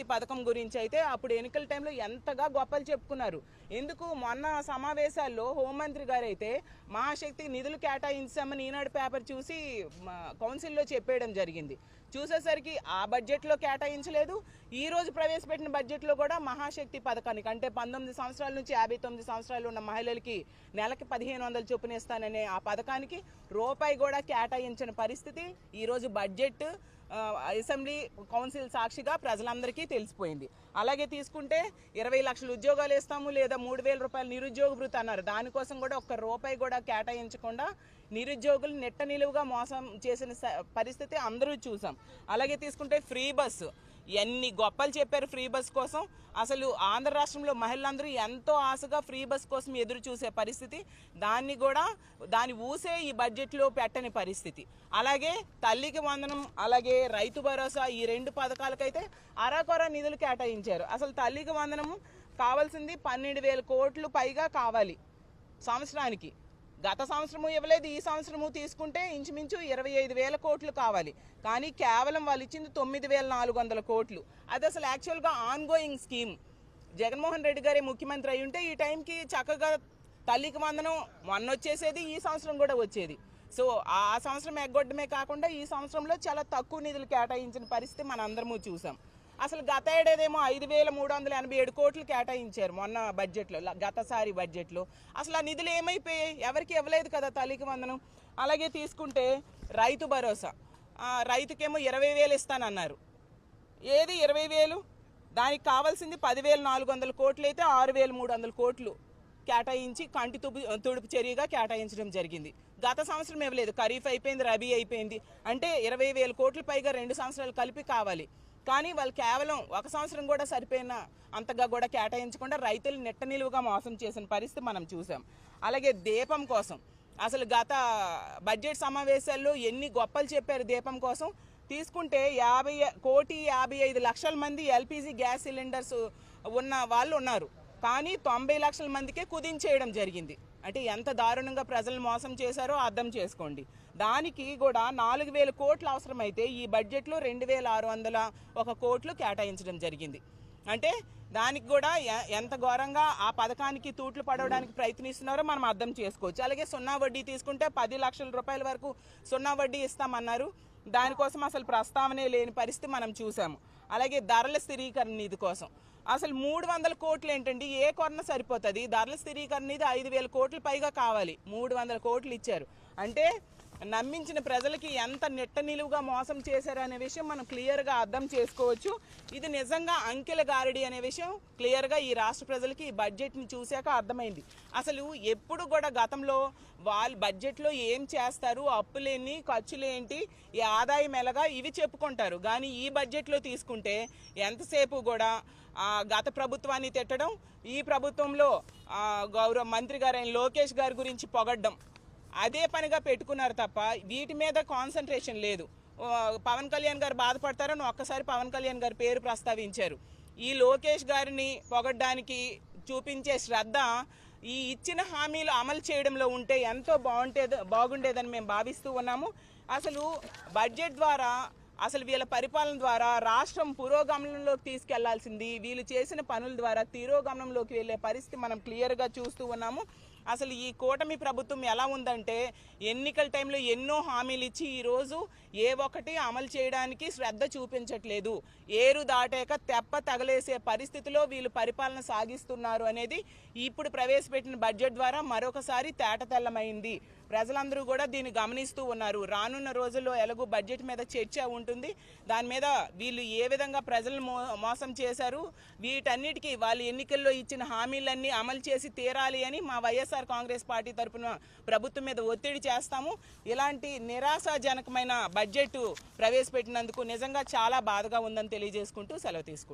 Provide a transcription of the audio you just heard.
మహాశక్తి పథకం గురించి అయితే అప్పుడు ఎన్నికల టైంలో ఎంతగా గొప్పలు చెప్పుకున్నారు. ఎందుకు మొన్న సమావేశాల్లో హోంమంత్రి గారు అయితే మహాశక్తి నిధులు కేటాయించామని ఈనాడు పేపర్ చూసి కౌన్సిల్లో చెప్పేయడం జరిగింది. చూసేసరికి ఆ బడ్జెట్లో కేటాయించలేదు. ఈ రోజు ప్రవేశపెట్టిన బడ్జెట్లో కూడా మహాశక్తి పథకానికి అంటే 19 సంవత్సరాల నుంచి 59 సంవత్సరాలు ఉన్న మహిళలకి నెలకి 1500 చొప్పున ఇస్తాననే ఆ పథకానికి రూపాయి కూడా కేటాయించిన పరిస్థితి ఈరోజు బడ్జెట్ అసెంబ్లీ కౌన్సిల్ సాక్షిగా ప్రజలందరికీ తెలిసిపోయింది. అలాగే తీసుకుంటే 20 లక్షల ఉద్యోగాలు ఇస్తాము లేదా 3000 రూపాయలు నిరుద్యోగ భృతి అన్నారు. దానికోసం కూడా ఒక్క రూపాయి కూడా కేటాయించకుండా నిరుద్యోగులు నెట్ట నిలువుగా మోసం చేసిన పరిస్థితి అందరూ చూసాం. అలాగే తీసుకుంటే ఫ్రీ బస్సు ఎన్ని గొప్పలు చెప్పారు ఫ్రీ బస్ కోసం. అసలు ఆంధ్ర రాష్ట్రంలో మహిళలందరూ ఎంతో ఆశగా ఫ్రీ బస్ కోసం ఎదురు చూసే పరిస్థితి, దాని ఊసే ఈ బడ్జెట్లో పెట్టని పరిస్థితి. అలాగే తల్లికి వందనం అలాగే రైతు భరోసా ఈ 2 పథకాలకైతే అరాకొర నిధులు కేటాయించారు. అసలు తల్లికి వందనం కావాల్సింది 12,000 కోట్లు పైగా కావాలి సంవత్సరానికి. గత సంవత్సరము ఇవ్వలేదు, ఈ సంవత్సరము తీసుకుంటే ఇంచుమించు 25,000 కోట్లు కావాలి. కానీ కేవలం వాళ్ళు ఇచ్చింది 9,400 కోట్లు. అది అసలు యాక్చువల్గా ఆన్గోయింగ్ స్కీమ్. జగన్మోహన్ రెడ్డి గారే ముఖ్యమంత్రి అయి ఉంటే ఈ టైంకి చక్కగా తల్లికి వందనం మొన్న వచ్చేసేది, ఈ సంవత్సరం కూడా వచ్చేది. సో ఆ సంవత్సరం ఎగ్గొట్టడమే కాకుండా ఈ సంవత్సరంలో చాలా తక్కువ నిధులు కేటాయించిన పరిస్థితి మనందరము చూసాం. అసలు గత ఏడాదేమో 5,387 కోట్లు కేటాయించారు మొన్న బడ్జెట్లో, గతసారి బడ్జెట్లో. అసలు ఆ నిధులు ఏమైపోయాయి? ఎవరికి ఇవ్వలేదు కదా తల్లికి వందనం. అలాగే తీసుకుంటే రైతు భరోసా, రైతుకేమో 20,000 ఇస్తానన్నారు. ఏది 20,000? దానికి కావాల్సింది 10,400 కోట్లు అయితే 6,300 కోట్లు కేటాయించి కంటి తుడుపు చర్యగా కేటాయించడం జరిగింది. గత సంవత్సరం ఇవ్వలేదు, ఖరీఫ్ అయిపోయింది, రబీ అయిపోయింది, అంటే 20,000 కోట్ల పైగా 2 సంవత్సరాలు కలిపి కావాలి. కానీ వాళ్ళు కేవలం ఒక సంవత్సరం కూడా సరిపోయిన అంతగా కూడా కేటాయించకుండా రైతులు నెట్ట నిలువుగా మోసం చేసిన పరిస్థితి మనం చూసాం. అలాగే దీపం కోసం అసలు గత బడ్జెట్ సమావేశాల్లో ఎన్ని గొప్పలు చెప్పారు దీపం కోసం. తీసుకుంటే 1,55,00,000 మంది ఎల్పిజి గ్యాస్ సిలిండర్స్ ఉన్న వాళ్ళు ఉన్నారు. కానీ 90 లక్షల మందికే కుదించేయడం జరిగింది. అంటే ఎంత దారుణంగా ప్రజలను మోసం చేశారో అర్థం చేసుకోండి. దానికి కూడా 4,000 కోట్లు అవసరమైతే ఈ బడ్జెట్లో 2,601 కోట్లు కేటాయించడం జరిగింది. అంటే దానికి కూడా ఎంత ఘోరంగా ఆ పథకానికి తూట్లు పడవడానికి ప్రయత్నిస్తున్నారో మనం అర్థం చేసుకోవచ్చు. అలాగే సున్నా వడ్డీ తీసుకుంటే 10 లక్షల రూపాయల వరకు సున్నా వడ్డీ ఇస్తామన్నారు. దానికోసం అసలు ప్రస్తావనే లేని పరిస్థితి మనం చూసాము. అలాగే ధరల స్థిరీకరణ నిధి కోసం అసలు 300 కోట్లు ఏంటండి? ఏ కొరన సరిపోతుంది? ధరల స్థిరీకరణ నిధి 5,000 కోట్ల పైగా కావాలి, 300 కోట్లు ఇచ్చారు. అంటే నమ్మించిన ప్రజలకి ఎంత నెట్ట నిలువుగా మోసం చేశారు అనే విషయం మనం క్లియర్గా అర్థం చేసుకోవచ్చు. ఇది నిజంగా అంకెల గారడి అనే విషయం క్లియర్గా ఈ రాష్ట్ర ప్రజలకి ఈ బడ్జెట్ని చూశాక అర్థమైంది. అసలు ఎప్పుడు కూడా గతంలో వాళ్ళు బడ్జెట్లో ఏం చేస్తారు, అప్పులేని, ఖర్చులేంటి, ఈ ఆదాయం ఎలాగా ఇవి చెప్పుకుంటారు. కానీ ఈ బడ్జెట్లో తీసుకుంటే ఎంతసేపు కూడా గత ప్రభుత్వాన్ని తిట్టడం, ఈ ప్రభుత్వంలో గౌరవ మంత్రి గారైన లోకేష్ గారి గురించి పొగడ్డం, అదే పనిగా పెట్టుకున్నారు తప్ప వీటి మీద కాన్సన్ట్రేషన్ లేదు. పవన్ కళ్యాణ్ గారు బాధపడతారని ఒక్కసారి పవన్ కళ్యాణ్ గారి పేరు ప్రస్తావించారు. ఈ లోకేష్ గారిని పొగడ్డానికి చూపించే శ్రద్ధ ఈ ఇచ్చిన హామీలు అమలు చేయడంలో ఉంటే ఎంతో బాగుండేదని మేము భావిస్తూ ఉన్నాము. అసలు బడ్జెట్ ద్వారా అసలు వీళ్ళ పరిపాలన ద్వారా రాష్ట్రం పురోగమనంలోకి తీసుకెళ్లాల్సింది, వీళ్ళు చేసిన పనుల ద్వారా తిరోగమనంలోకి వెళ్ళే పరిస్థితి మనం క్లియర్గా చూస్తూ ఉన్నాము. అసలు ఈ కూటమి ప్రభుత్వం ఎలా ఉందంటే ఎన్నికల టైంలో ఎన్నో హామీలు ఇచ్చి ఈరోజు ఏ ఒక్కటి అమలు చేయడానికి శ్రద్ధ చూపించట్లేదు. ఏరు దాటాక తెప్ప తగలేసే పరిస్థితిలో వీళ్ళు పరిపాలన సాగిస్తున్నారు అనేది ఇప్పుడు ప్రవేశపెట్టిన బడ్జెట్ ద్వారా మరొకసారి తేటతెల్లమైంది. ప్రజలందరూ కూడా దీన్ని గమనిస్తూ ఉన్నారు. రానున్న రోజుల్లో ఎలాగో బడ్జెట్ మీద చర్చ ఉంటుంది. దాని మీద వీళ్ళు ఏ విధంగా ప్రజలను మోసం చేశారు, వీటన్నిటికీ వాళ్ళు ఎన్నికల్లో ఇచ్చిన హామీలన్నీ అమలు చేసి తీరాలి అని మా వైఎస్ఆర్ కాంగ్రెస్ పార్టీ తరఫున ప్రభుత్వం మీద ఒత్తిడి చేస్తాము. ఇలాంటి నిరాశాజనకమైన బడ్జెట్ ప్రవేశపెట్టినందుకు నిజంగా చాలా బాధగా ఉందని తెలియజేసుకుంటూ సెలవు తీసుకుంటాం.